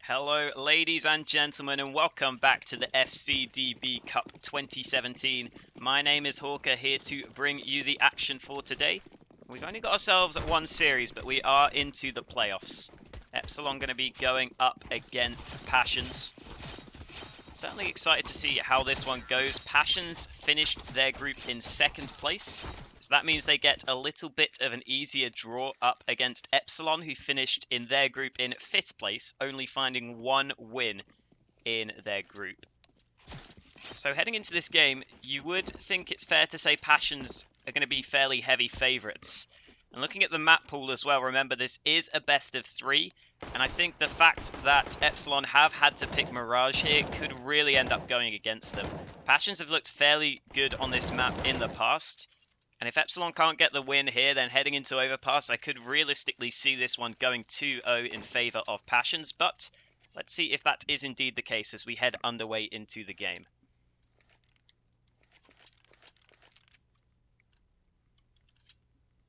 Hello, ladies and gentlemen, and welcome back to the FCDB Cup 2017. My name is Hawker, here to bring you the action for today. We've only got ourselves one series, but we are into the playoffs. Epsilon going to be going up against Passions. Certainly excited to see how this one goes. Passions finished their group in second place, so that means they get a little bit of an easier draw up against Epsilon, who finished in their group in fifth place, only finding one win in their group. So heading into this game, you would think it's fair to say Passions are going to be fairly heavy favourites. And looking at the map pool as well, remember this is a best of three. And I think the fact that Epsilon have had to pick Mirage here could really end up going against them. Passions have looked fairly good on this map in the past. And if Epsilon can't get the win here, then heading into Overpass, I could realistically see this one going 2-0 in favour of Passions. But let's see if that is indeed the case as we head underway into the game.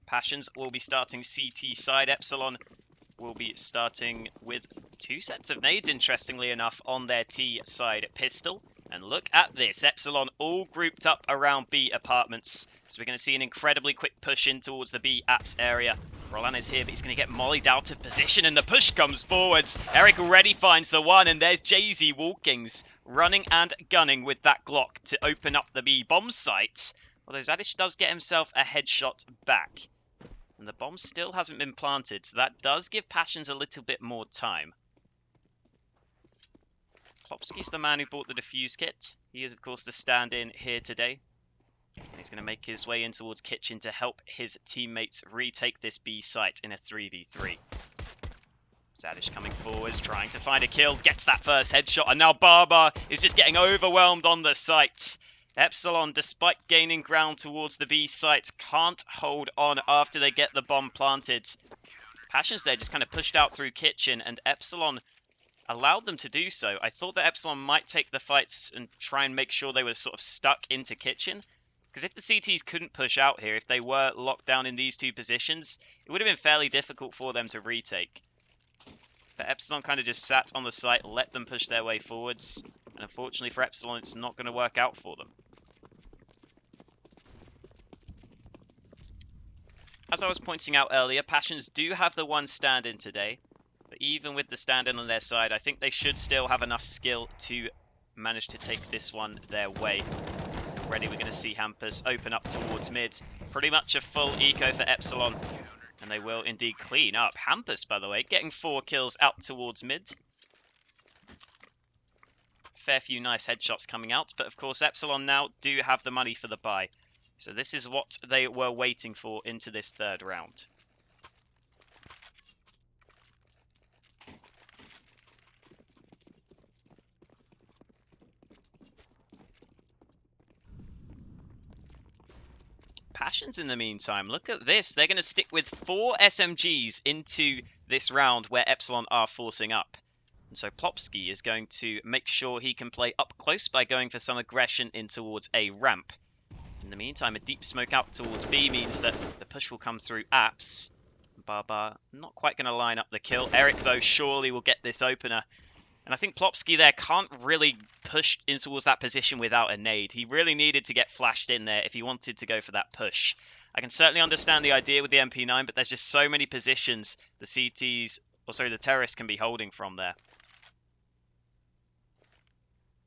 Passions will be starting CT side. Epsilon will be starting with two sets of nades, interestingly enough, on their T side pistol. And look at this, Epsilon all grouped up around B apartments. So we're going to see an incredibly quick push in towards the B apps area. Roland is here, but he's going to get mollied out of position, and the push comes forwards. Eric already finds the one, and there's Jay-Z Walkings running and gunning with that Glock to open up the B bomb site. Although Zadish does get himself a headshot back. And the bomb still hasn't been planted, so that does give Passions a little bit more time. Klopski's the man who bought the defuse kit. He is, of course, the stand-in here today. And he's going to make his way in towards Kitchen to help his teammates retake this B site in a 3v3. Zadish coming forwards, trying to find a kill, gets that first headshot, and now Barbar is just getting overwhelmed on the site. Epsilon, despite gaining ground towards the B site, can't hold on after they get the bomb planted. Passions there just kind of pushed out through Kitchen, and Epsilon allowed them to do so. I thought that Epsilon might take the fights and try and make sure they were sort of stuck into Kitchen. Because if the CTs couldn't push out here, if they were locked down in these two positions, it would have been fairly difficult for them to retake. But Epsilon kind of just sat on the site, let them push their way forwards. And unfortunately for Epsilon, it's not going to work out for them. As I was pointing out earlier, Passions do have the one stand-in today. But even with the stand-in on their side, I think they should still have enough skill to manage to take this one their way. Already we're going to see Hampus open up towards mid. Pretty much a full eco for Epsilon. And they will indeed clean up. Hampus, by the way, getting 4 kills out towards mid. Fair few nice headshots coming out. But of course, Epsilon now do have the money for the buy. So this is what they were waiting for into this third round. Passions in the meantime, look at this. They're going to stick with 4 SMGs into this round where Epsilon are forcing up. And so Plopski is going to make sure he can play up close by going for some aggression in towards a ramp. In the meantime, a deep smoke out towards B means that the push will come through apps. Barbar not quite going to line up the kill. Eric, though, surely will get this opener. And I think Plopski there can't really push in towards that position without a nade. He really needed to get flashed in there if he wanted to go for that push. I can certainly understand the idea with the MP9, but there's just so many positions the terrorists can be holding from there.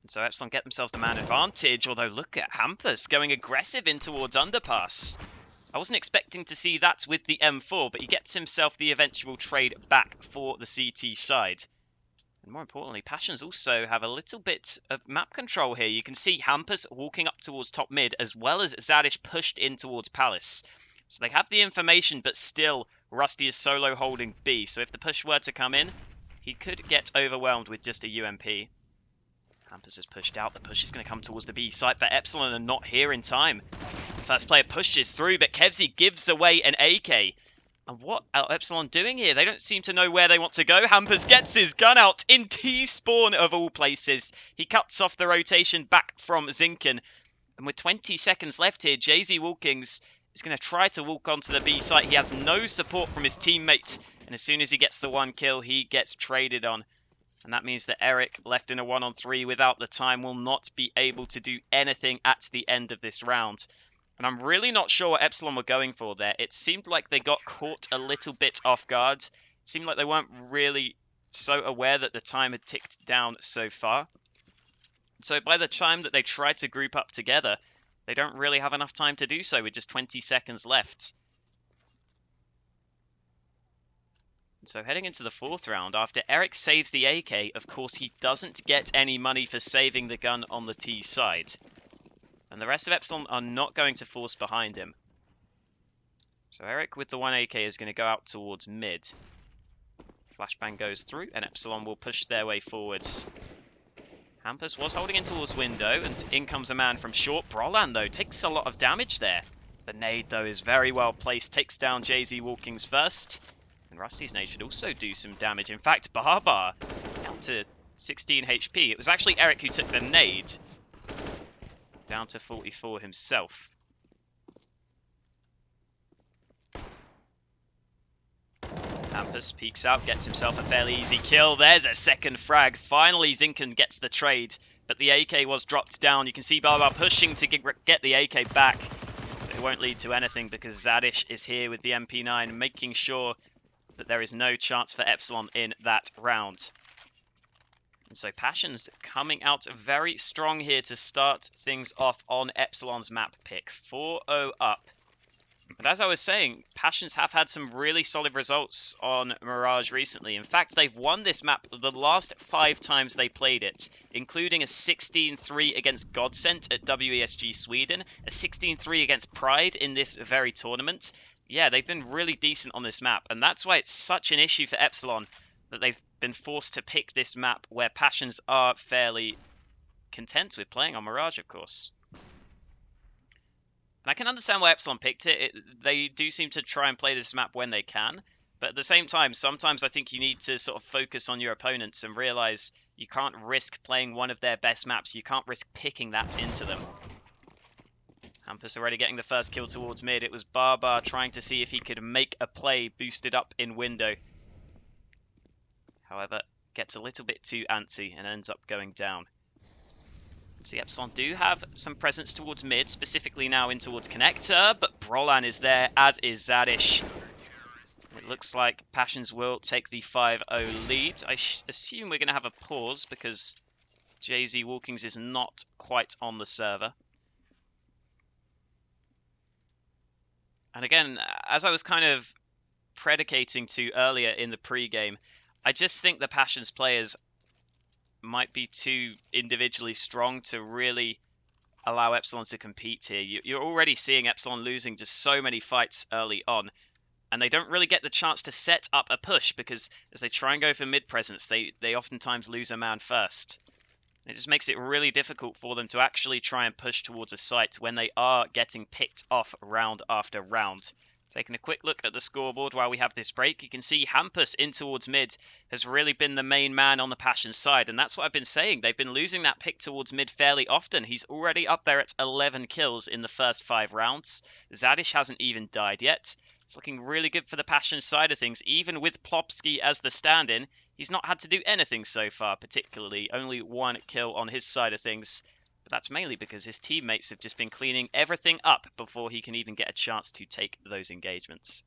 And so Epsilon get themselves the man advantage, although look at Hampus going aggressive in towards underpass. I wasn't expecting to see that with the M4, but he gets himself the eventual trade back for the CT side. And more importantly, Passions also have a little bit of map control here. You can see Hampus walking up towards top mid, as well as Zadish pushed in towards Palace. So they have the information, but still Rusty is solo holding B. So if the push were to come in, he could get overwhelmed with just a UMP. Hampus has pushed out. The push is going to come towards the B site, but Epsilon are not here in time. The first player pushes through, but Kevzi gives away an AK. And what are Epsilon doing here? They don't seem to know where they want to go. Hampus gets his gun out in T-spawn of all places. He cuts off the rotation back from Zinken. And with 20 seconds left here, Jay-Z Walkings is going to try to walk onto the B site. He has no support from his teammates. And as soon as he gets the one kill, he gets traded on. And that means that Eric, left in a 1-on-3 without the time, will not be able to do anything at the end of this round. And I'm really not sure what Epsilon were going for there. It seemed like they got caught a little bit off guard. It seemed like they weren't really so aware that the time had ticked down so far. So by the time that they try to group up together, they don't really have enough time to do so with just 20 seconds left. So heading into the fourth round, after Eric saves the AK, of course he doesn't get any money for saving the gun on the T side. And the rest of Epsilon are not going to force behind him. So Eric with the 1 AK is going to go out towards mid. Flashbang goes through and Epsilon will push their way forwards. Hampus was holding in towards window, and in comes a man from short. Brolan, though, takes a lot of damage there. The nade, though, is very well placed. Takes down JZ Walkings first. And Rusty's nade should also do some damage. In fact, Barbar down to 16 HP. It was actually Eric who took the nade. Down to 44 himself. Hampus peeks out, gets himself a fairly easy kill. There's a second frag. Finally, Zinken gets the trade, but the AK was dropped down. You can see Barbar pushing to get the AK back. But it won't lead to anything because Zadish is here with the MP9, making sure that there is no chance for Epsilon in that round. And so Passions coming out very strong here to start things off on Epsilon's map pick. 4-0 up. But as I was saying, Passions have had some really solid results on Mirage recently. In fact, they've won this map the last 5 times they played it, including a 16-3 against Godsent at WESG Sweden, a 16-3 against Pride in this very tournament. Yeah, they've been really decent on this map, and that's why it's such an issue for Epsilon that they've been forced to pick this map where Passions are fairly content with playing on Mirage, of course. And I can understand why Epsilon picked it. They do seem to try and play this map when they can. But at the same time, sometimes I think you need to sort of focus on your opponents and realize you can't risk playing one of their best maps. You can't risk picking that into them. Hampus already getting the first kill towards mid. It was Barbar trying to see if he could make a play boosted up in window. However, gets a little bit too antsy and ends up going down. So the Epsilon do have some presence towards mid, specifically now in towards connector, but Brolan is there, as is Zadish. It looks like Passions will take the 5-0 lead. I assume we're going to have a pause because JZ Walkings is not quite on the server. And again, as I was kind of predicating to earlier in the pre-game, I just think the Passions players might be too individually strong to really allow Epsilon to compete here. You're already seeing Epsilon losing just so many fights early on, and they don't really get the chance to set up a push because as they try and go for mid presence, they oftentimes lose a man first. It just makes it really difficult for them to actually try and push towards a site when they are getting picked off round after round. Taking a quick look at the scoreboard while we have this break, you can see Hampus in towards mid has really been the main man on the Passion side, and that's what I've been saying. They've been losing that pick towards mid fairly often. He's already up there at 11 kills in the first 5 rounds. Zadish hasn't even died yet. It's looking really good for the Passion side of things. Even with Plopsky as the stand-in, he's not had to do anything so far particularly. Only 1 kill on his side of things. But that's mainly because his teammates have just been cleaning everything up before he can even get a chance to take those engagements.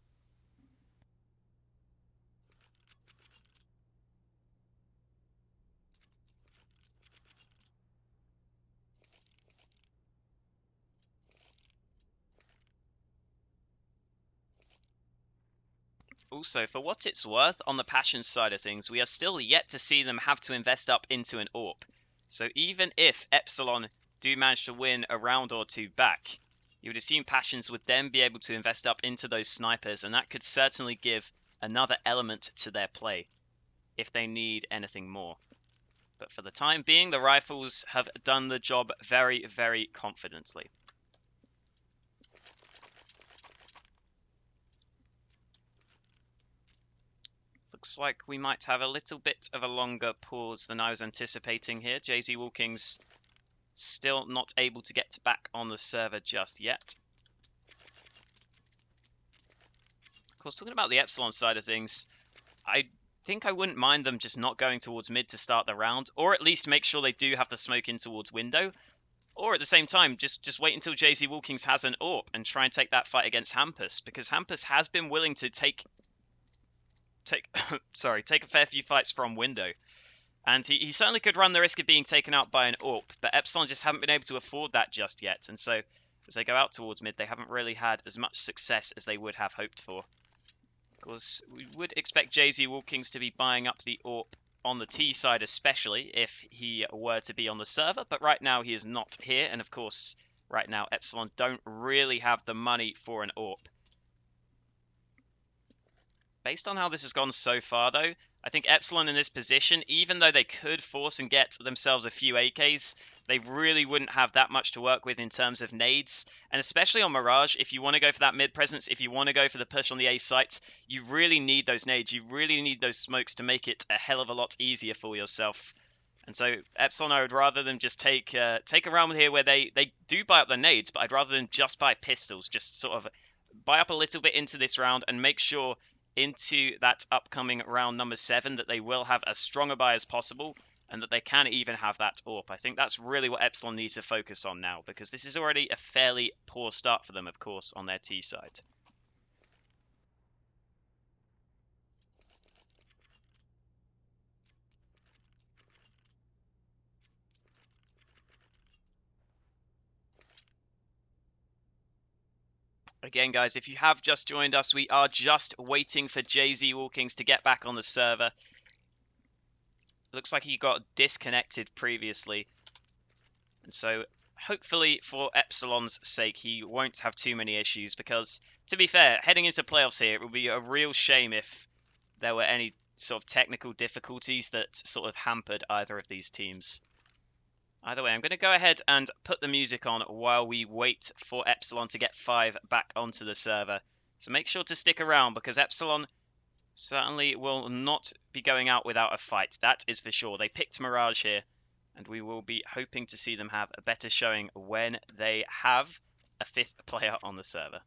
Also, for what it's worth, on the Passion side of things, we are still yet to see them have to invest up into an AWP. So even if Epsilon do manage to win a round or 2 back, you would assume Passions would then be able to invest up into those snipers, and that could certainly give another element to their play if they need anything more. But for the time being, the rifles have done the job very, very confidently. Looks like we might have a little bit of a longer pause than I was anticipating here. JZ Walkings still not able to get back on the server just yet. Of course, talking about the Epsilon side of things, I think I wouldn't mind them just not going towards mid to start the round, or at least make sure they do have the smoke in towards window. Or at the same time, just wait until JZ Walkings has an AWP and try and take that fight against Hampus, because Hampus has been willing to take a fair few fights from window. And he certainly could run the risk of being taken out by an AWP, but Epsilon just haven't been able to afford that just yet. And so as they go out towards mid, they haven't really had as much success as they would have hoped for. Of course, we would expect JZ Walkings to be buying up the AWP on the T side, especially if he were to be on the server, but right now he is not here. And of course, right now Epsilon don't really have the money for an AWP. Based on how this has gone so far, though, I think Epsilon in this position, even though they could force and get themselves a few AKs, they really wouldn't have that much to work with in terms of nades. And especially on Mirage, if you want to go for that mid presence, if you want to go for the push on the A site, you really need those nades. You really need those smokes to make it a hell of a lot easier for yourself. And so Epsilon, I would rather them just take a round here where they do buy up the nades, but I'd rather them just buy pistols. Just sort of buy up a little bit into this round and make sure into that upcoming round number 7 that they will have as strong a buy as possible and that they can even have that AWP. I think that's really what Epsilon needs to focus on now, because this is already a fairly poor start for them, of course, on their T side. Again, guys, if you have just joined us, we are just waiting for JZ Walkings to get back on the server. Looks like he got disconnected previously. And so hopefully for Epsilon's sake, he won't have too many issues, because to be fair, heading into playoffs here, it would be a real shame if there were any sort of technical difficulties that sort of hampered either of these teams. Either way, I'm going to go ahead and put the music on while we wait for Epsilon to get 5 back onto the server. So make sure to stick around, because Epsilon certainly will not be going out without a fight. That is for sure. They picked Mirage here, and we will be hoping to see them have a better showing when they have a 5th player on the server.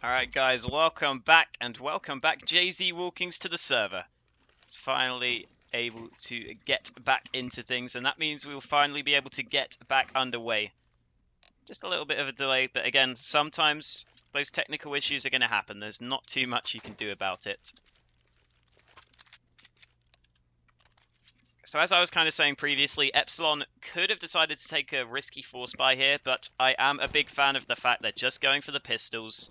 Alright guys, welcome back, and welcome back JZ Walkings to the server. It's finally able to get back into things, and that means we will finally be able to get back underway. Just a little bit of a delay, but again, sometimes those technical issues are going to happen. There's not too much you can do about it. So as I was kind of saying previously, Epsilon could have decided to take a risky force buy here, but I am a big fan of the fact they're just going for the pistols.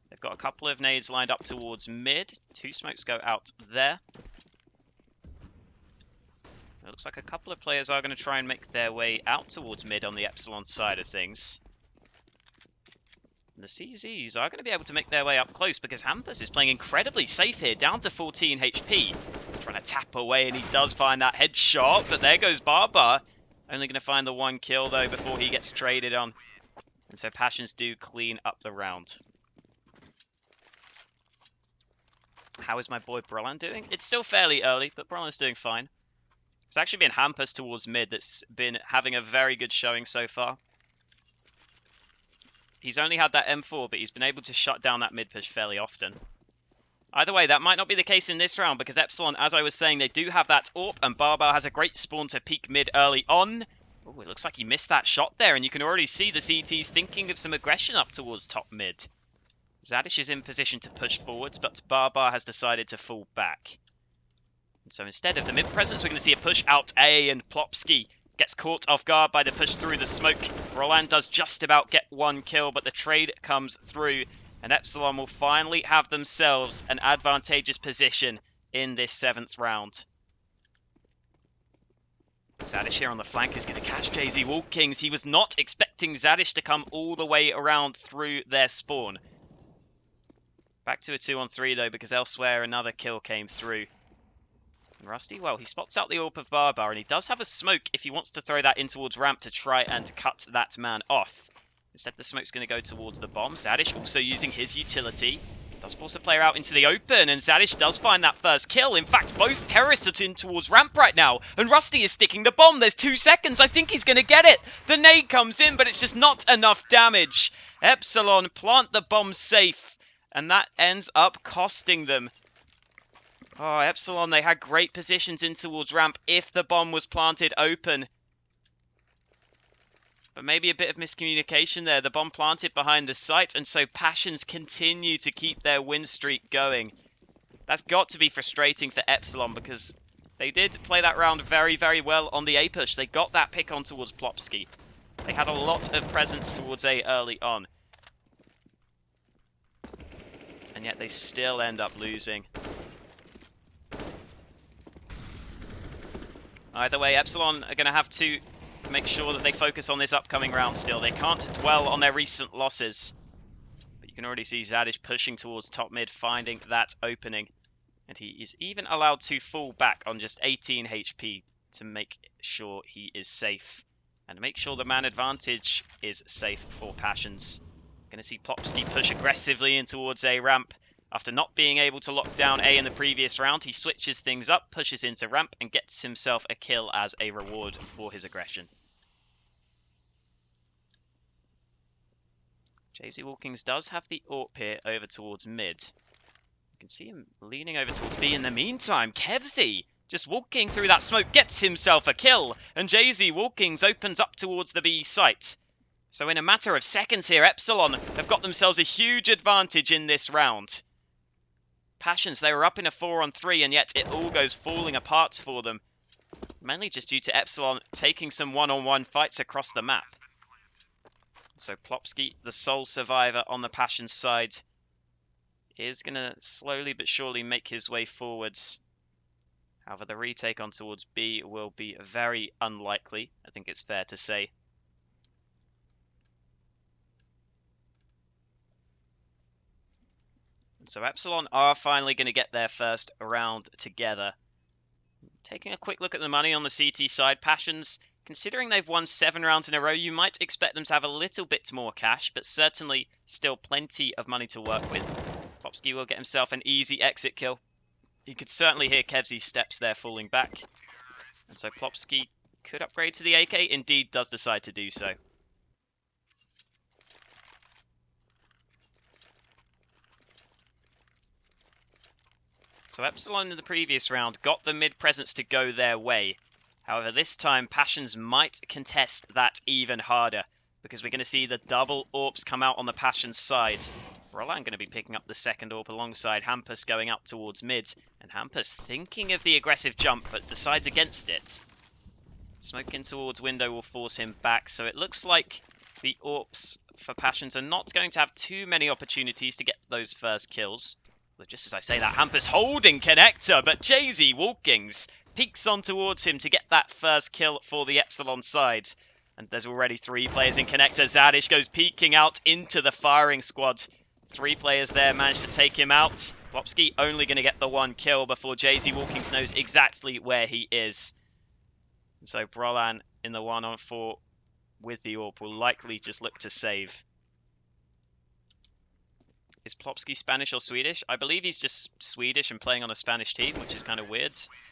They've got a couple of nades lined up towards mid. 2 smokes go out there. It looks like a couple of players are going to try and make their way out towards mid on the Epsilon side of things. And the CZs are going to be able to make their way up close because Hampus is playing incredibly safe here, down to 14 HP. Trying to tap away, and he does find that headshot, but there goes Barbar. Only going to find the 1 kill, though, before he gets traded on. And so Passions do clean up the round. How is my boy Brolan doing? It's still fairly early, but Brolan's doing fine. It's actually been Hampus towards mid that's been having a very good showing so far. He's only had that M4, but he's been able to shut down that mid push fairly often. Either way, that might not be the case in this round, because Epsilon, as I was saying, they do have that AWP, and Barbar has a great spawn to peek mid early on. Oh, it looks like he missed that shot there, and you can already see the CTs thinking of some aggression up towards top mid. Zadish is in position to push forwards, but Barbar has decided to fall back. And so instead of the mid-presence, we're going to see a push out A, and Plopsky gets caught off guard by the push through the smoke. Roland does just about get 1 kill, but the trade comes through, and Epsilon will finally have themselves an advantageous position in this 7th round. Zadish here on the flank is going to catch JZ Walkings. He was not expecting Zadish to come all the way around through their spawn. Back to a 2-on-3 though, because elsewhere another kill came through. And Rusty, well, he spots out the AWP of Barbar, and he does have a smoke if he wants to throw that in towards ramp to try and cut that man off. Instead, the smoke's going to go towards the bomb. Zadish also using his utility. Does force a player out into the open, and Zadish does find that first kill. In fact, both terrorists are in towards ramp right now, and Rusty is sticking the bomb. There's 2 seconds. I think he's going to get it. The nade comes in, but it's just not enough damage. Epsilon plant the bomb safe, and that ends up costing them. Oh, Epsilon, they had great positions in towards ramp if the bomb was planted open. But maybe a bit of miscommunication there. The bomb planted behind the site, and so Passions continue to keep their win streak going. That's got to be frustrating for Epsilon, because they did play that round very, very well on the A push. They got that pick on towards Plopsky. They had a lot of presence towards A early on. And yet they still end up losing. Either way, Epsilon are going to have to make sure that they focus on this upcoming round still. They can't dwell on their recent losses. But you can already see Zadish pushing towards top mid, finding that opening. And he is even allowed to fall back on just 18 HP to make sure he is safe. And make sure the man advantage is safe for Passions. Going to see Plopsky push aggressively in towards A ramp. After not being able to lock down A in the previous round, he switches things up, pushes into ramp, and gets himself a kill as a reward for his aggression. JZ Walkings does have the AWP here over towards mid. You can see him leaning over towards B in the meantime. Kevzy, just walking through that smoke, gets himself a kill, and JZ Walkings opens up towards the B site. So in a matter of seconds here, Epsilon have got themselves a huge advantage in this round. Passions, they were up in a 4-on-3, and yet it all goes falling apart for them. Mainly just due to Epsilon taking some 1-on-1 fights across the map. So Plopsky, the sole survivor on the Passions side, is going to slowly but surely make his way forwards. However, the retake on towards B will be very unlikely, I think it's fair to say. So Epsilon are finally going to get their first round together. Taking a quick look at the money on the CT side, Passions, considering they've won 7 rounds in a row, you might expect them to have a little bit more cash, but certainly still plenty of money to work with. Plopsky will get himself an easy exit kill. You could certainly hear Kevzy's steps there falling back. And so Plopsky could upgrade to the AK, indeed does decide to do so. So Epsilon in the previous round got the mid presence to go their way. However, this time Passions might contest that even harder, because we're going to see the double AWPs come out on the Passions side. Roland going to be picking up the second AWP alongside Hampus going up towards mid. And Hampus thinking of the aggressive jump, but decides against it. Smoking towards window will force him back, so it looks like the AWPs for Passions are not going to have too many opportunities to get those first kills. But just as I say that, Hampus holding connector, but Jay-Z Walkings peeks on towards him to get that first kill for the Epsilon side. And there's already 3 players in connector. Zadish goes peeking out into the firing squad. 3 players there managed to take him out. Plopsky only going to get the 1 kill before Jay-Z Walkings knows exactly where he is. And so Brolan in the 1-on-4 with the AWP will likely just look to save. Is Plopsky Spanish or Swedish? I believe he's just Swedish and playing on a Spanish team, which is kind of weird.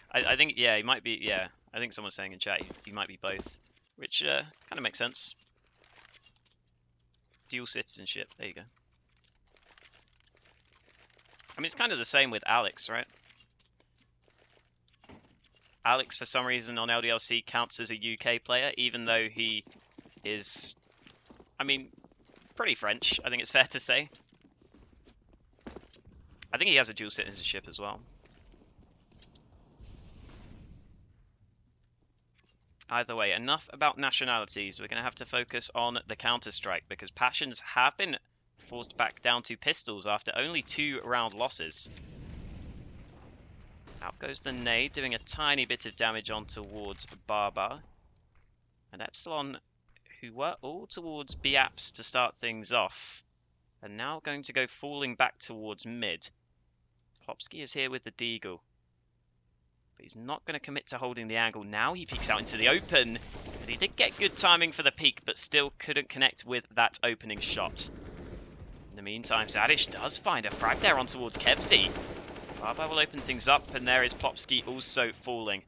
I think, yeah, he might be, yeah. I think someone's saying in chat he might be both, which kind of makes sense. Dual citizenship, there you go. I mean, it's kind of the same with Alex, right? Alex, for some reason, on LDLC counts as a UK player, even though he is, I mean, pretty French, I think it's fair to say. I think he has a dual citizenship as well. Either way, enough about nationalities. We're going to have to focus on the Counter-Strike, because Passions have been forced back down to pistols after only 2 round losses. Out goes the nade, doing a tiny bit of damage on towards Barbar. And Epsilon, who were all towards B-Apps to start things off, are now going to go falling back towards mid. Plopsky is here with the Deagle. But he's not going to commit to holding the angle. Now he peeks out into the open. But he did get good timing for the peek, but still couldn't connect with that opening shot. In the meantime, Zadish does find a frag there on towards Kevzi. Barbar will open things up, and there is Plopsky also falling.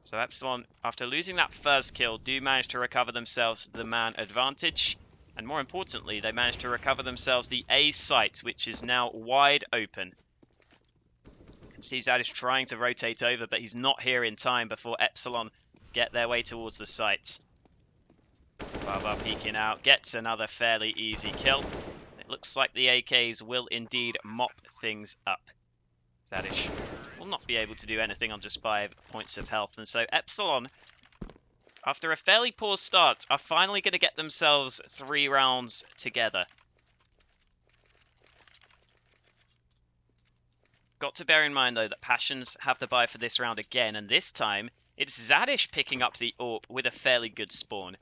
So Epsilon, after losing that first kill, do manage to recover themselves the man advantage. And more importantly, they managed to recover themselves the A site, which is now wide open. See Zadish trying to rotate over, but he's not here in time before Epsilon get their way towards the site. Barbar peeking out, gets another fairly easy kill. It looks like the AKs will indeed mop things up. Zadish will not be able to do anything on just 5 points of health, and so Epsilon, after a fairly poor start, are finally going to get themselves 3 rounds together. Got to bear in mind, though, that Passions have the buy for this round again, and this time it's Zadish picking up the AWP with a fairly good spawn.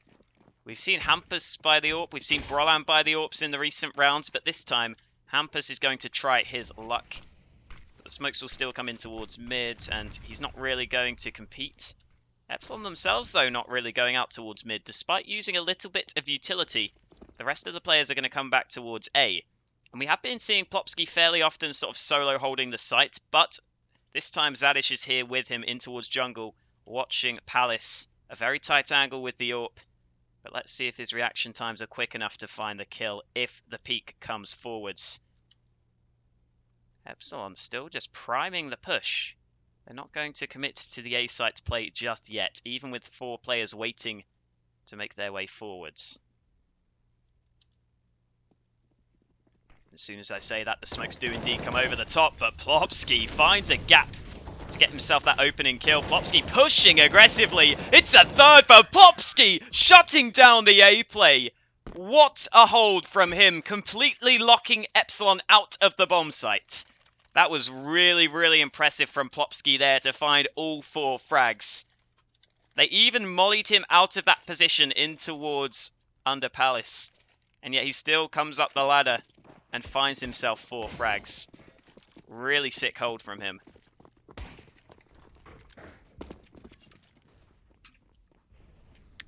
We've seen Hampus buy the AWP, we've seen Brolan buy the AWPs in the recent rounds, but this time Hampus is going to try his luck. But the smokes will still come in towards mid, and he's not really going to compete. Epsilon themselves, though, not really going out towards mid, despite using a little bit of utility. The rest of the players are going to come back towards A. And we have been seeing Plopsky fairly often sort of solo holding the site, but this time Zadish is here with him in towards jungle, watching Palace. A very tight angle with the AWP, but let's see if his reaction times are quick enough to find the kill if the peak comes forwards. Epsilon still just priming the push. They're not going to commit to the A site play just yet, even with 4 players waiting to make their way forwards. As soon as I say that, the smokes do indeed come over the top, but Plopsky finds a gap to get himself that opening kill. Plopsky pushing aggressively. It's a third for Plopsky, shutting down the A play. What a hold from him, completely locking Epsilon out of the bomb site. That was really, really impressive from Plopsky there to find all 4 frags. They even mollied him out of that position in towards under Palace. And yet he still comes up the ladder and finds himself 4 frags. Really sick hold from him.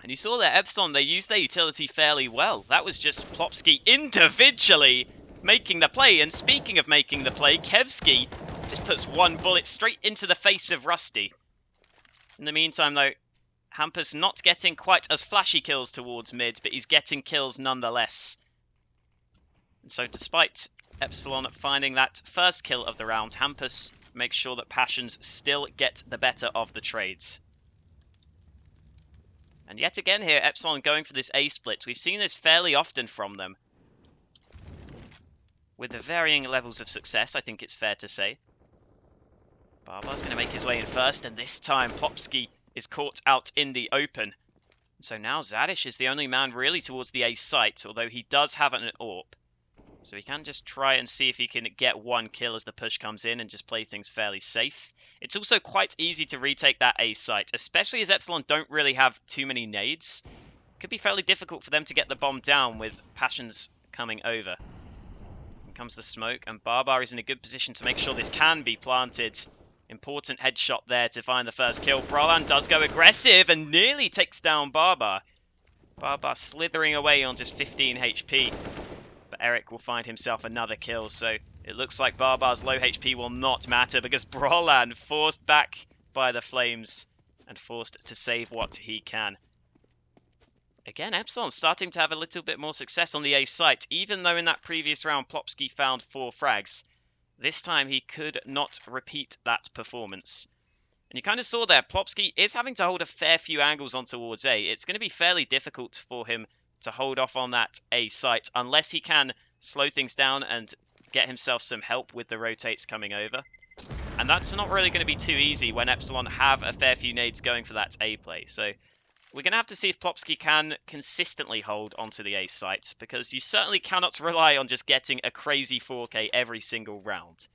And you saw that Epsilon, they used their utility fairly well. That was just Plopsky individually making the play. And speaking of making the play, Kevsky just puts 1 bullet straight into the face of Rusty. In the meantime, though, Hampus not getting quite as flashy kills towards mid, but he's getting kills nonetheless. And so despite Epsilon finding that first kill of the round, Hampus make sure that Passions still get the better of the trades. And yet again here, Epsilon going for this A split. We've seen this fairly often from them, with the varying levels of success, I think it's fair to say. Barbar's going to make his way in first, and this time Plopsky is caught out in the open. So now Zadish is the only man really towards the A site, although he does have an AWP. So he can just try and see if he can get one kill as the push comes in and just play things fairly safe. It's also quite easy to retake that A site, especially as Epsilon don't really have too many nades. It could be fairly difficult for them to get the bomb down with Passions coming over. Here comes the smoke, and Barbar is in a good position to make sure this can be planted. Important headshot there to find the first kill. Brolan does go aggressive and nearly takes down Barbar. Barbar slithering away on just 15 HP. But Eric will find himself another kill, so it looks like Barbar's low HP will not matter because Brolan forced back by the flames and forced to save what he can. Again, Epsilon starting to have a little bit more success on the A site, even though in that previous round Plopsky found 4 frags. This time he could not repeat that performance. And you kind of saw there, Plopsky is having to hold a fair few angles on towards A. It's going to be fairly difficult for him to hold off on that A site, unless he can slow things down and get himself some help with the rotates coming over. And that's not really going to be too easy when Epsilon have a fair few nades going for that A play. So we're going to have to see if Plopsky can consistently hold onto the A site, because you certainly cannot rely on just getting a crazy 4K every single round.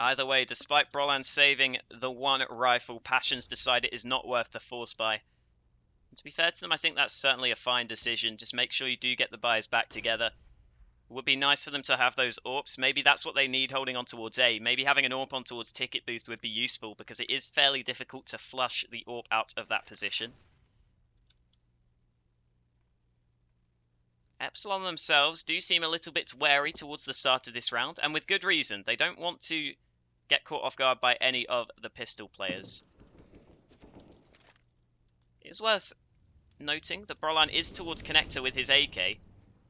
Either way, despite Brolan saving the one rifle, Passions decide it is not worth the force buy. And to be fair to them, I think that's certainly a fine decision. Just make sure you do get the buys back together. It would be nice for them to have those AWPs. Maybe that's what they need holding on towards A. Maybe having an AWP on towards Ticket Booth would be useful, because it is fairly difficult to flush the AWP out of that position. Epsilon themselves do seem a little bit wary towards the start of this round, and with good reason. They don't want to get caught off guard by any of the pistol players. It's worth noting that Brolan is towards Connector with his AK.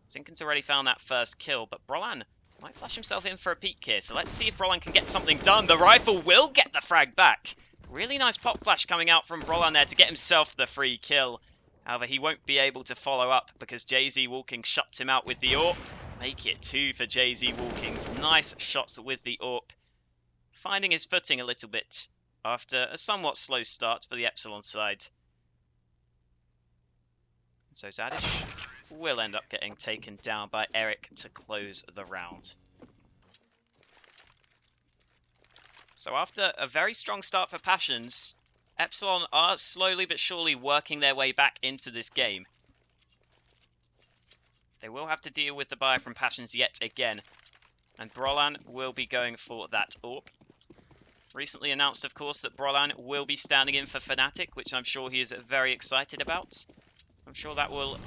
Zinken's already found that first kill, but Brolan might flash himself in for a peek here, so let's see if Brolan can get something done. The rifle will get the frag back. Really nice pop flash coming out from Brolan there to get himself the free kill. However, he won't be able to follow up because JZ Walking shuts him out with the AWP. Make it 2 for JZ Walkings. Nice shots with the AWP. Finding his footing a little bit after a somewhat slow start for the Epsilon side. So Zadish will end up getting taken down by Eric to close the round. So after a very strong start for Passions, Epsilon are slowly but surely working their way back into this game. They will have to deal with the buy from Passions yet again, and Brolan will be going for that AWP. Recently announced, of course, that Brolan will be standing in for Fnatic, which I'm sure he is very excited about. I'm sure that will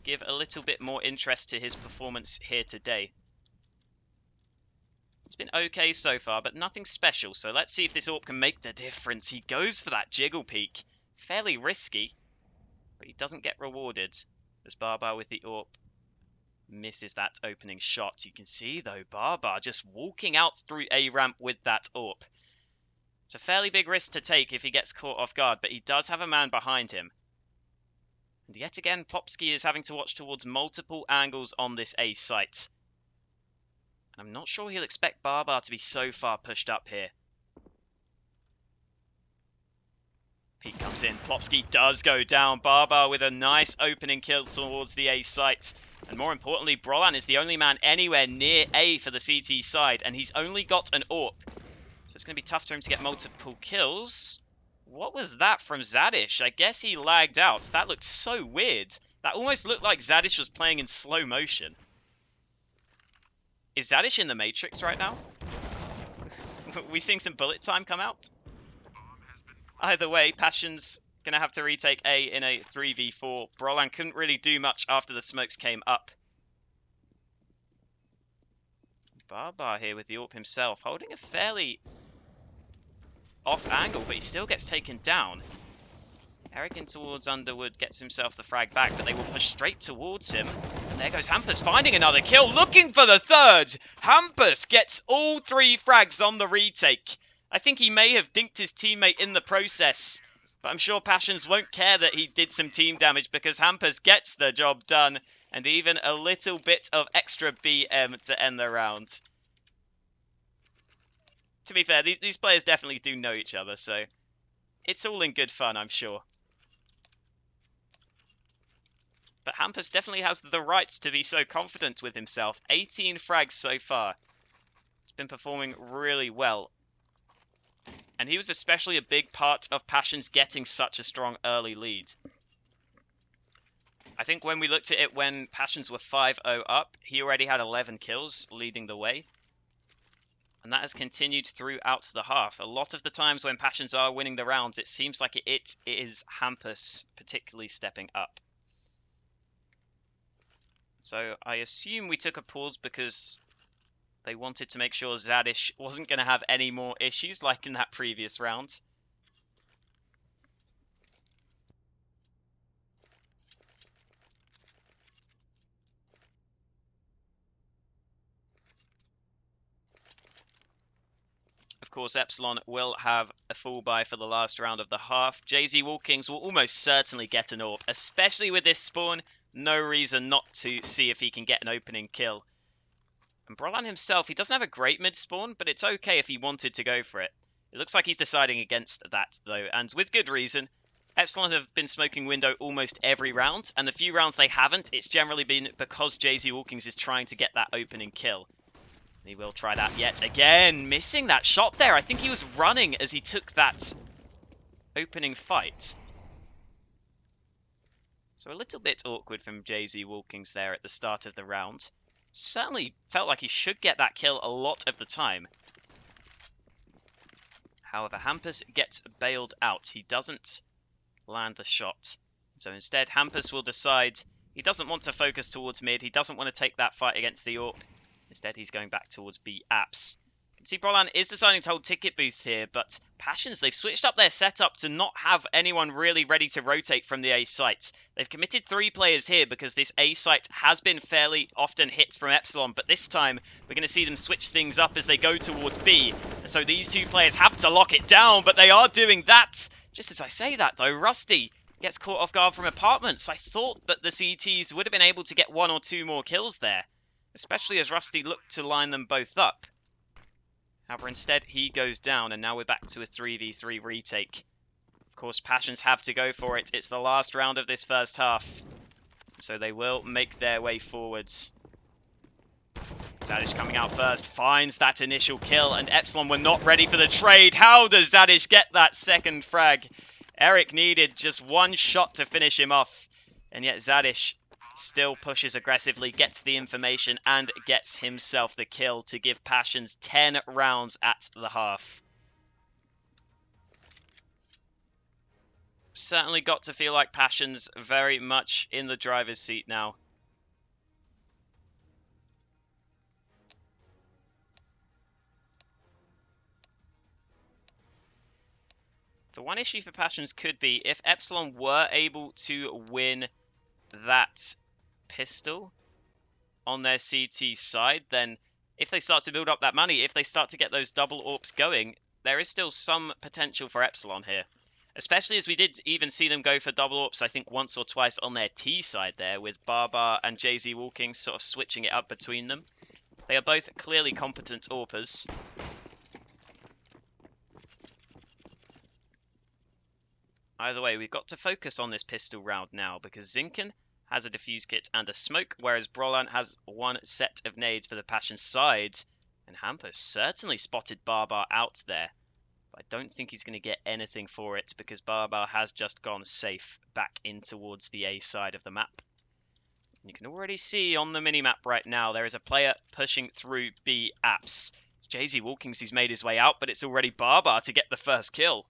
give a little bit more interest to his performance here today. It's been okay so far, but nothing special, so let's see if this AWP can make the difference. He goes for that jiggle peek. Fairly risky, but he doesn't get rewarded, as Barbar with the AWP misses that opening shot. You can see, though, Barbar just walking out through A ramp with that AWP. It's a fairly big risk to take if he gets caught off guard, but he does have a man behind him. And yet again, Plopsky is having to watch towards multiple angles on this A site. I'm not sure he'll expect Barbar to be so far pushed up here. Peek comes in. Plopsky does go down. Barbar with a nice opening kill towards the A site. And more importantly, Brolan is the only man anywhere near A for the CT side, and he's only got an AWP. So it's going to be tough for him to get multiple kills. What was that from Zadish? I guess he lagged out. That looked so weird. That almost looked like Zadish was playing in slow motion. Is Zadish in the Matrix right now? We seeing some bullet time come out? Either way, Passion's going to have to retake A in a 3v4. Brolan couldn't really do much after the smokes came up. Barbar here with the AWP himself, holding a fairly off angle, but he still gets taken down. Eric in towards Underwood gets himself the frag back, but they will push straight towards him. And there goes Hampus finding another kill, looking for the third! Hampus gets all 3 frags on the retake. I think he may have dinked his teammate in the process, but I'm sure Passions won't care that he did some team damage because Hampus gets the job done, and even a little bit of extra BM to end the round. To be fair, these players definitely do know each other, so it's all in good fun, I'm sure. But Hampus definitely has the right to be so confident with himself. 18 frags so far. He's been performing really well. And he was especially a big part of Passions getting such a strong early lead. I think when we looked at it when Passions were 5-0 up, he already had 11 kills leading the way. And that has continued throughout the half. A lot of the times when Passions are winning the rounds, it seems like it is Hampus particularly stepping up. So I assume we took a pause because they wanted to make sure Zadish wasn't going to have any more issues like in that previous round. Of course, Epsilon will have a full buy for the last round of the half. JZ Walkings will almost certainly get an AWP, especially with this spawn. No reason not to see if he can get an opening kill. And Brolan himself, he doesn't have a great mid-spawn, but it's okay if he wanted to go for it. It looks like he's deciding against that, though, and with good reason. Epsilon have been smoking window almost every round, and the few rounds they haven't, it's generally been because JZ Walkings is trying to get that opening kill. He will try that yet again, missing that shot there. I think he was running as he took that opening fight. So a little bit awkward from JZ Walkings there at the start of the round. Certainly felt like he should get that kill a lot of the time. However, Hampus gets bailed out. He doesn't land the shot. So instead, Hampus will decide he doesn't want to focus towards mid. He doesn't want to take that fight against the AWP. Instead, he's going back towards B apps. You can see Brolan is deciding to hold ticket booth here, but Passions, they've switched up their setup to not have anyone really ready to rotate from the A site. They've committed 3 players here because this A site has been fairly often hit from Epsilon, but this time we're going to see them switch things up as they go towards B. And so these 2 players have to lock it down, but they are doing that. Just as I say that, though, Rusty gets caught off guard from apartments. I thought that the CTs would have been able to get 1 or 2 more kills there, especially as Rusty looked to line them both up. However, instead, he goes down, and now we're back to a 3v3 retake. Of course, Passions have to go for it. It's the last round of this first half, so they will make their way forwards. Zadish coming out first, finds that initial kill, and Epsilon were not ready for the trade. How does Zadish get that second frag? Eric needed just 1 shot to finish him off, and yet Zadish still pushes aggressively, gets the information, and gets himself the kill to give Passions 10 rounds at the half. Certainly got to feel like Passions very much in the driver's seat now. The one issue for Passions could be if Epsilon were able to win that pistol on their CT side, then if they start to build up that money, if they start to get those double AWPs going, there is still some potential for Epsilon here. Especially as we did even see them go for double AWPs, I think once or twice on their T side there, with Barbar and JZ Walking sort of switching it up between them. They are both clearly competent AWPers. Either way, we've got to focus on this pistol round now, because Zinken has a defuse kit and a smoke, whereas Brolan has 1 set of nades for the Passion side. And Hampus certainly spotted Barbar out there. But I don't think he's going to get anything for it, because Barbar has just gone safe back in towards the A side of the map. And you can already see on the minimap right now, there is a player pushing through B apps. It's JZ Walkings who's made his way out, but it's already Barbar to get the first kill.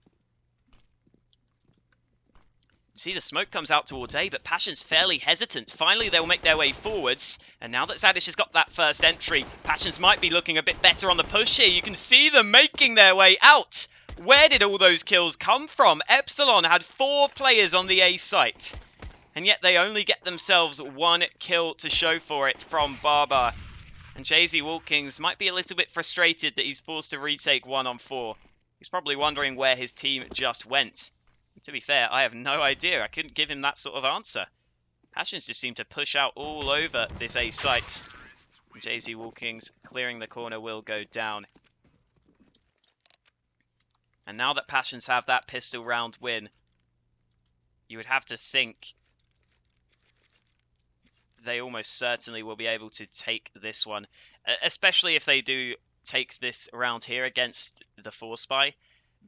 See, the smoke comes out towards A, but Passion's fairly hesitant. Finally, they'll make their way forwards. And now that Zadish has got that first entry, Passions might be looking a bit better on the push here. You can see them making their way out. Where did all those kills come from? Epsilon had 4 players on the A site, and yet they only get themselves 1 kill to show for it from Barbar. And Jay-Z Walkings might be a little bit frustrated that he's forced to retake 1 on 4. He's probably wondering where his team just went. And to be fair, I have no idea. I couldn't give him that sort of answer. Passions just seem to push out all over this A site. Jay-Z Walkings clearing the corner will go down. And now that Passions have that pistol round win, you would have to think they almost certainly will be able to take this one. Especially if they do take this round here against the 4-spy.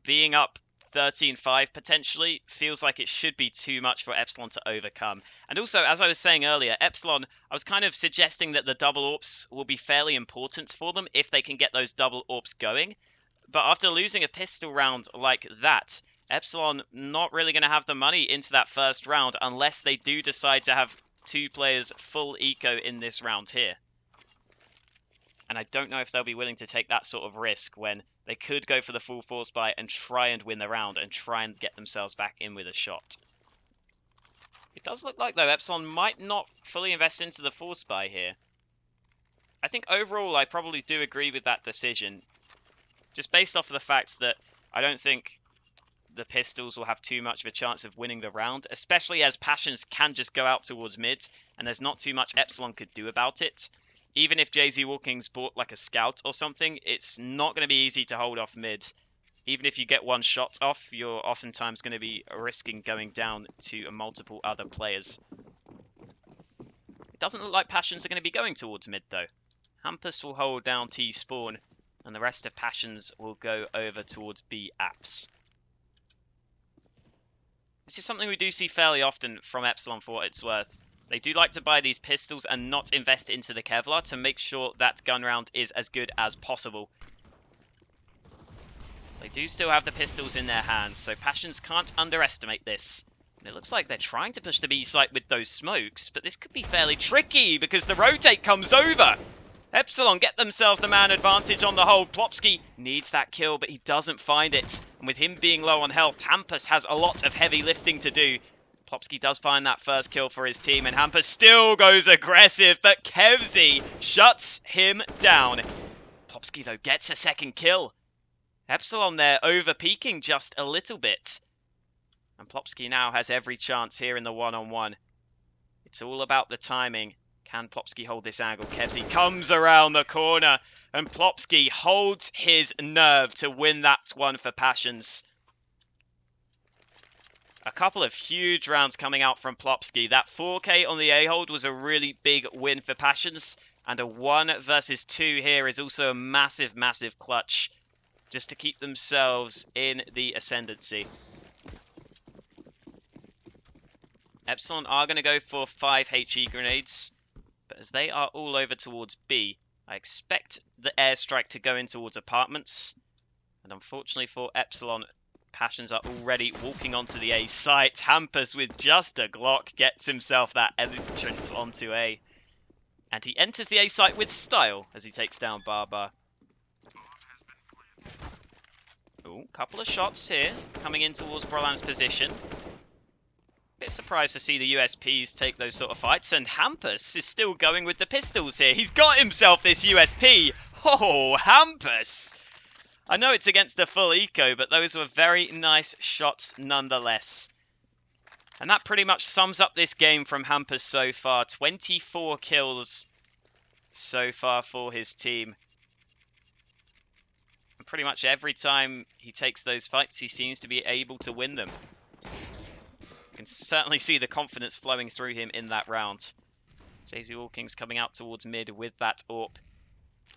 Being up 13-5 potentially feels like it should be too much for Epsilon to overcome. And also, as I was saying earlier, Epsilon, I was kind of suggesting that the double AWPs will be fairly important for them if they can get those double AWPs going. But after losing a pistol round like that, Epsilon not really going to have the money into that first round unless they do decide to have 2 players full eco in this round here. And I don't know if they'll be willing to take that sort of risk when they could go for the full 4-spy and try and win the round and try and get themselves back in with a shot. It does look like, though, Epsilon might not fully invest into the 4-spy here. I think overall I probably do agree with that decision. Just based off of the fact that I don't think the pistols will have too much of a chance of winning the round, especially as Passions can just go out towards mid, and there's not too much Epsilon could do about it. Even if Jay-Z Walkings bought like a scout or something, it's not going to be easy to hold off mid. Even if you get 1 shot off, you're oftentimes going to be risking going down to multiple other players. It doesn't look like Passions are going to be going towards mid though. Hampus will hold down T-spawn, and the rest of Passions will go over towards B apps. This is something we do see fairly often from Epsilon for what it's worth. They do like to buy these pistols and not invest into the Kevlar to make sure that gun round is as good as possible. They do still have the pistols in their hands, so Passions can't underestimate this. And it looks like they're trying to push the B site with those smokes, but this could be fairly tricky because the rotate comes over. Epsilon get themselves the man advantage on the hold. Plopsky needs that kill, but he doesn't find it. And with him being low on health, Hampus has a lot of heavy lifting to do. Plopsky does find that first kill for his team, and Hampus still goes aggressive, but Kevzy shuts him down. Plopsky, though, gets a second kill. Epsilon there over-peaking just a little bit. And Plopsky now has every chance here in the one-on-one. It's all about the timing. Can Plopsky hold this angle? Kevzy comes around the corner, and Plopsky holds his nerve to win that one for Passions. A couple of huge rounds coming out from Plopsky. That 4K on the A-hold was a really big win for Passions, and a 1 versus 2 here is also a massive, massive clutch just to keep themselves in the ascendancy. Epsilon are going to go for 5 HE grenades, but as they are all over towards B, I expect the airstrike to go in towards apartments. And unfortunately for Epsilon, Passions are already walking onto the A site. Hampus with just a Glock gets himself that entrance onto A. And he enters the A site with style as he takes down Barbar. Ooh, couple of shots here coming in towards Brolan's position. Bit surprised to see the USPs take those sort of fights, and Hampus is still going with the pistols here. He's got himself this USP. Oh, Hampus! I know it's against a full eco, but those were very nice shots nonetheless. And that pretty much sums up this game from Hampus so far. 24 kills so far for his team. And pretty much every time he takes those fights, he seems to be able to win them. You can certainly see the confidence flowing through him in that round. Jay-Z Walkings coming out towards mid with that AWP.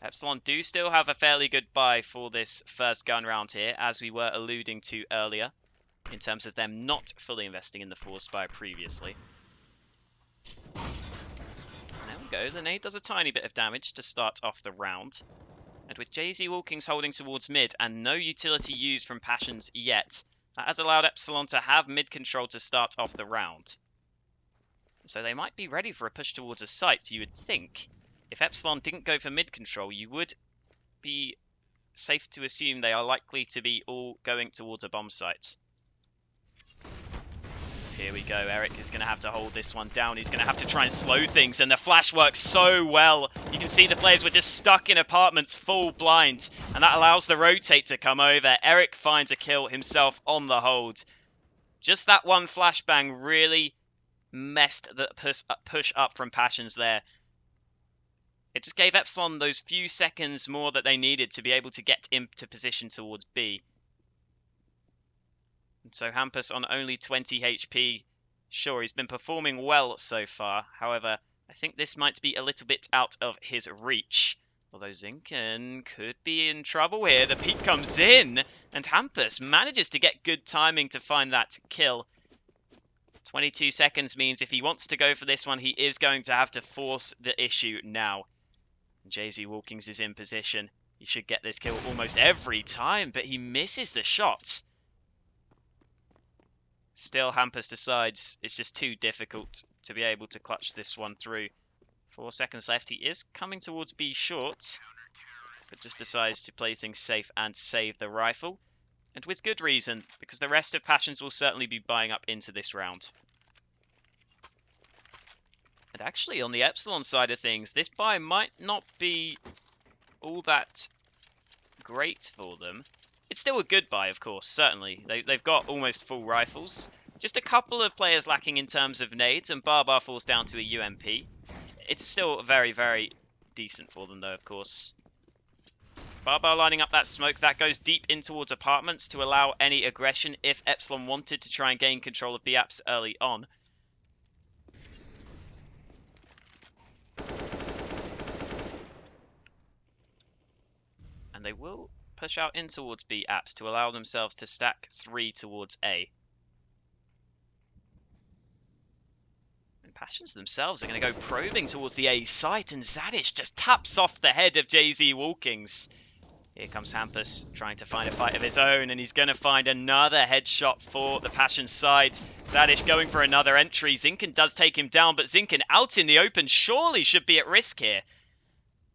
Epsilon do still have a fairly good buy for this first gun round here, as we were alluding to earlier, in terms of them not fully investing in the 4-spy previously. And there we go, the nade does a tiny bit of damage to start off the round. And with Jay-Z Walkings holding towards mid and no utility used from Passions yet, that has allowed Epsilon to have mid control to start off the round. So they might be ready for a push towards a site, you would think. If Epsilon didn't go for mid control, you would be safe to assume they are likely to be all going towards a bomb site. Here we go. Eric is going to have to hold this one down. He's going to have to try and slow things, and the flash works so well. You can see the players were just stuck in apartments full blind, and that allows the rotate to come over. Eric finds a kill himself on the hold. Just that one flashbang really messed the push up from Passions there. It just gave Epsilon those few seconds more that they needed to be able to get into position towards B. And so Hampus on only 20 HP. Sure, he's been performing well so far. However, I think this might be a little bit out of his reach. Although Zinken could be in trouble here. The peek comes in, and Hampus manages to get good timing to find that kill. 22 seconds means if he wants to go for this one, he is going to have to force the issue now. JZ Walkings is in position. He should get this kill almost every time, but he misses the shot. Still, Hampus decides it's just too difficult to be able to clutch this one through. 4 seconds left. He is coming towards B short, but just decides to play things safe and save the rifle. And with good reason, because the rest of Passions will certainly be buying up into this round. And actually, on the Epsilon side of things, this buy might not be all that great for them. It's still a good buy, of course, certainly. They've got almost full rifles. Just a couple of players lacking in terms of nades, and Barbar falls down to a UMP. It's still very, very decent for them, though, of course. Barbar lining up that smoke. That goes deep in towards apartments to allow any aggression if Epsilon wanted to try and gain control of B-Apps early on. And they will push out in towards B apps to allow themselves to stack 3 towards A. And Passions themselves are going to go probing towards the A site, and Zadish just taps off the head of JZ Walkings. Here comes Hampus trying to find a fight of his own, and he's going to find another headshot for the Passions side. Zadish going for another entry. Zinken does take him down, but Zinken out in the open surely should be at risk here.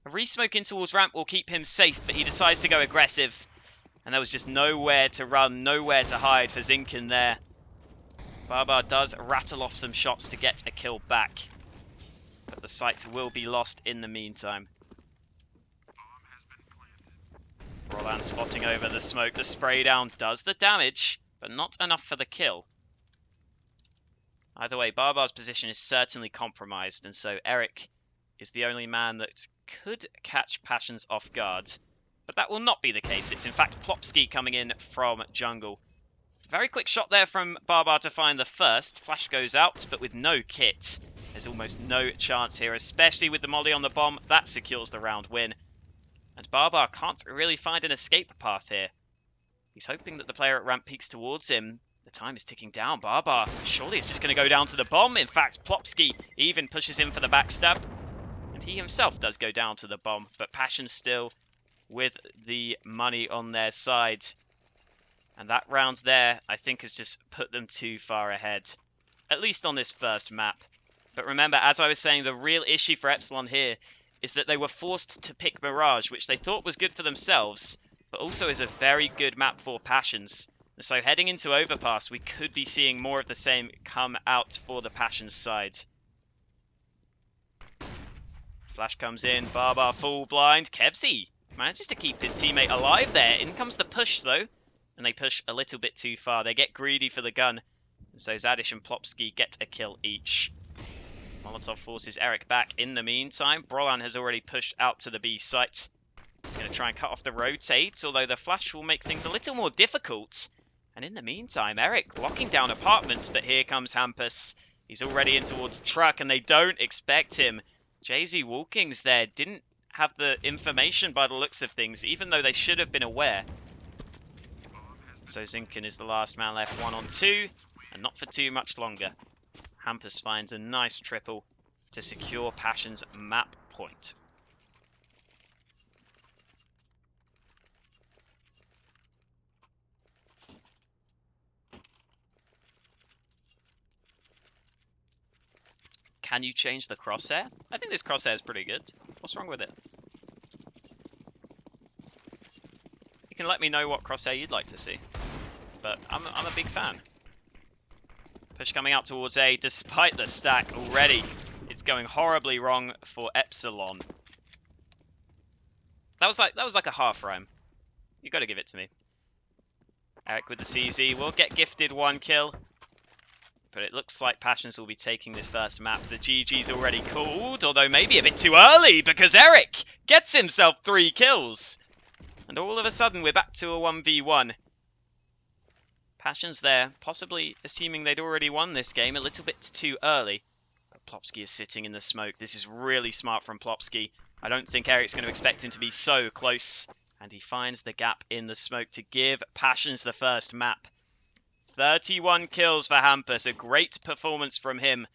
A resmoke in towards ramp will keep him safe, but he decides to go aggressive. And there was just nowhere to run, nowhere to hide for Zinken there. Barbar does rattle off some shots to get a kill back, but the site will be lost in the meantime. Roland spotting over the smoke. The spray down does the damage, but not enough for the kill. Either way, Barbar's position is certainly compromised, and so Eric is the only man that could catch Passions off guard. But that will not be the case. It's in fact Plopsky coming in from jungle. Very quick shot there from Barbar to find the first. Flash goes out, but with no kit. There's almost no chance here, especially with the molly on the bomb. That secures the round win. And Barbar can't really find an escape path here. He's hoping that the player at ramp peeks towards him. The time is ticking down. Barbar surely is just going to go down to the bomb. In fact, Plopsky even pushes in for the backstab. And he himself does go down to the bomb. But Passion still with the money on their side. And that round there, I think, has just put them too far ahead. At least on this first map. But remember, as I was saying, the real issue for Epsilon here is that they were forced to pick Mirage, which they thought was good for themselves, but also is a very good map for Passions. And so heading into Overpass, we could be seeing more of the same come out for the Passions side. Flash comes in, Barbar full blind. Kevzy manages to keep his teammate alive there. In comes the push though, and they push a little bit too far. They get greedy for the gun, and so Zadish and Plopsky get a kill each. Molotov forces Eric back. In the meantime, Brolan has already pushed out to the B site. He's going to try and cut off the rotate, although the flash will make things a little more difficult. And in the meantime, Eric locking down apartments, but here comes Hampus. He's already in towards truck, and they don't expect him. JZ Walkings there didn't have the information by the looks of things, even though they should have been aware. So Zinken is the last man left, 1 on 2, and not for too much longer. Hampus finds a nice triple to secure Passion's map point. Can you change the crosshair? I think this crosshair is pretty good. What's wrong with it? can let me know what crosshair you'd like to see. But I'm a big fan. Push coming out towards A, despite the stack already. It's going horribly wrong for Epsilon. That was like a half rhyme. You got to give it to me. Eric with the CZ will get gifted 1 kill. But it looks like Passions will be taking this first map. The GG's already called, although maybe a bit too early, because Eric gets himself 3 kills. And all of a sudden, we're back to a 1v1. Passions there, possibly assuming they'd already won this game a little bit too early. But Plopsky is sitting in the smoke. This is really smart from Plopsky. I don't think Eric's going to expect him to be so close. And he finds the gap in the smoke to give Passions the first map. 31 kills for Hampus, a great performance from him.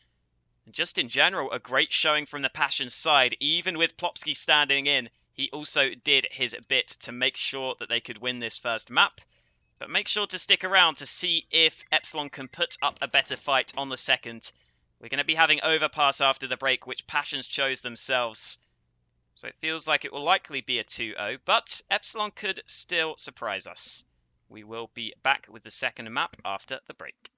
And just in general, a great showing from the Passions side. Even with Plopsky standing in, he also did his bit to make sure that they could win this first map. But make sure to stick around to see if Epsilon can put up a better fight on the second. We're going to be having Overpass after the break, which Passions chose themselves. So it feels like it will likely be a 2-0, but Epsilon could still surprise us. We will be back with the second map after the break.